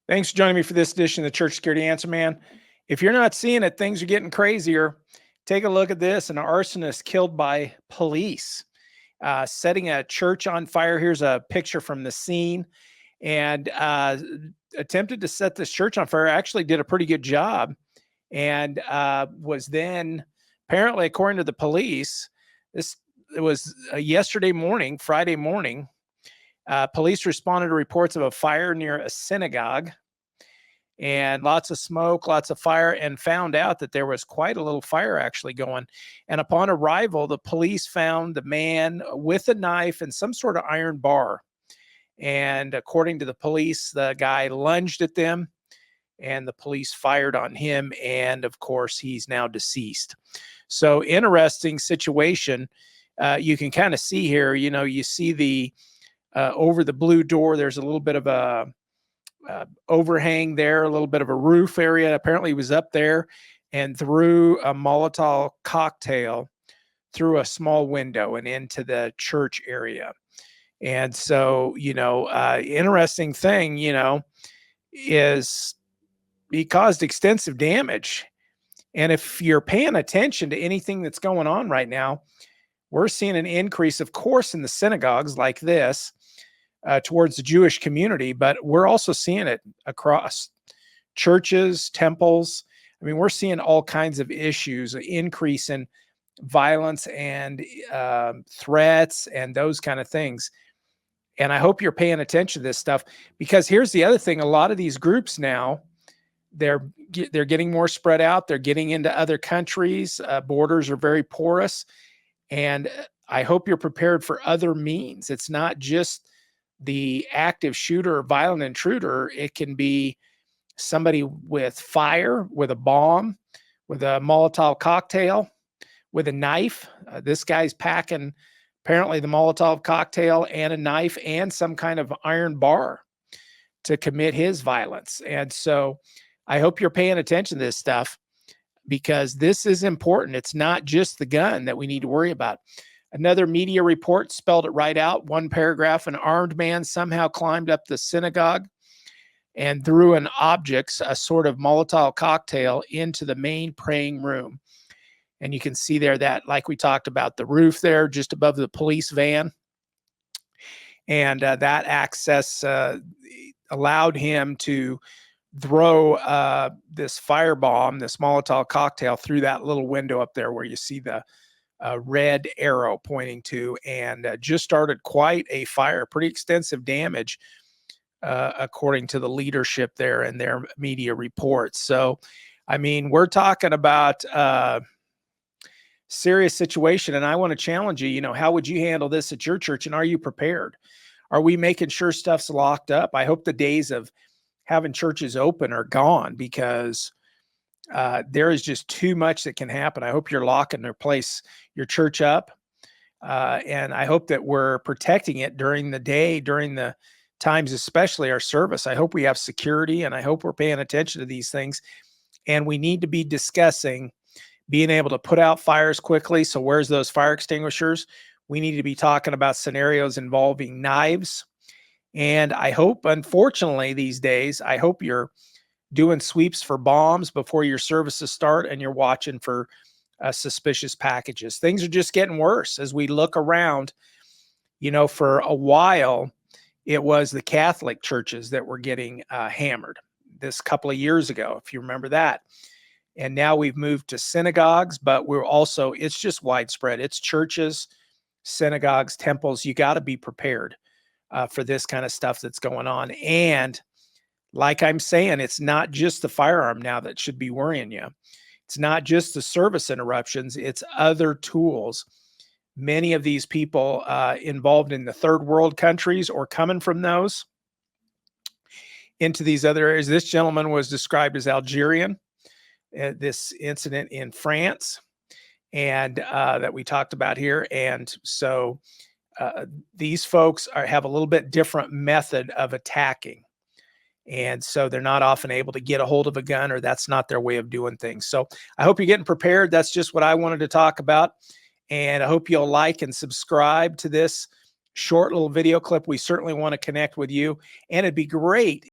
Thanks for joining me for this edition of the Church Security Answer Man. If you're not seeing it, things are getting crazier. Take a look at this. An arsonist killed by police, setting a church on fire. Here's a picture from the scene. And attempted to set this church on fire, actually did a pretty good job, and was then, apparently, according to the police, this it was yesterday morning, Friday morning. Police responded to reports of a fire near a synagogue and lots of smoke, lots of fire, and found out that there was quite a little fire actually going. And upon arrival, the police found the man with a knife and some sort of iron bar. And according to the police, the guy lunged at them and the police fired on him. And of course, he's now deceased. So interesting situation. You can kind of see here, you see the over the blue door, there's a little bit of a overhang there, a little bit of a roof area. Apparently he was up there and threw a Molotov cocktail through a small window and into the church area. And so, interesting thing, is he caused extensive damage. And if you're paying attention to anything that's going on right now, we're seeing an increase, of course, in the synagogues like this, towards the Jewish community, but we're also seeing it across churches, temples. I mean, we're seeing all kinds of issues, an increase in violence and threats and those kind of things. And I hope you're paying attention to this stuff, because here's the other thing. A lot of these groups now, they're getting more spread out. They're getting into other countries. Borders are very porous. And I hope you're prepared for other means. It's not just the active shooter or violent intruder. It can be somebody with fire, with a bomb, with a Molotov cocktail, with a knife. This guy's packing apparently the Molotov cocktail and a knife and some kind of iron bar to commit his violence. And so I hope you're paying attention to this stuff, because this is important. It's not just the gun that we need to worry about. Another media report spelled it right out. One paragraph: an armed man somehow climbed up the synagogue and threw an object, a sort of Molotov cocktail, into the main praying room. And you can see there that, like we talked about, the roof there just above the police van. And that access allowed him to throw this firebomb, this Molotov cocktail, through that little window up there where you see the red arrow pointing to, and just started quite a fire, pretty extensive damage, according to the leadership there and their media reports. So, I mean, we're talking about serious situation, and I want to challenge you. How would you handle this at your church, and are you prepared? Are we making sure stuff's locked up? I hope the days of having churches open are gone, because there is just too much that can happen. I hope you're locking your church up. And I hope that we're protecting it during the day, during the times, especially our service. I hope we have security, and I hope we're paying attention to these things. And we need to be discussing being able to put out fires quickly. So where's those fire extinguishers? We need to be talking about scenarios involving knives. And I hope, unfortunately, these days, I hope you're doing sweeps for bombs before your services start, and you're watching for suspicious packages. Things are just getting worse as we look around. For a while, it was the Catholic churches that were getting hammered this couple of years ago, if you remember that. And now we've moved to synagogues, but it's just widespread. It's churches, synagogues, temples. You got to be prepared for this kind of stuff that's going on. And like I'm saying, it's not just the firearm now that should be worrying you. It's not just the service interruptions. It's other tools. Many of these people involved in the third world countries or coming from those into these other areas. This gentleman was described as Algerian. This incident in France, and that we talked about here. And so these folks have a little bit different method of attacking. And so they're not often able to get a hold of a gun, or that's not their way of doing things. So I hope you're getting prepared. That's just what I wanted to talk about. And I hope you'll like and subscribe to this short little video clip. We certainly want to connect with you. And it'd be great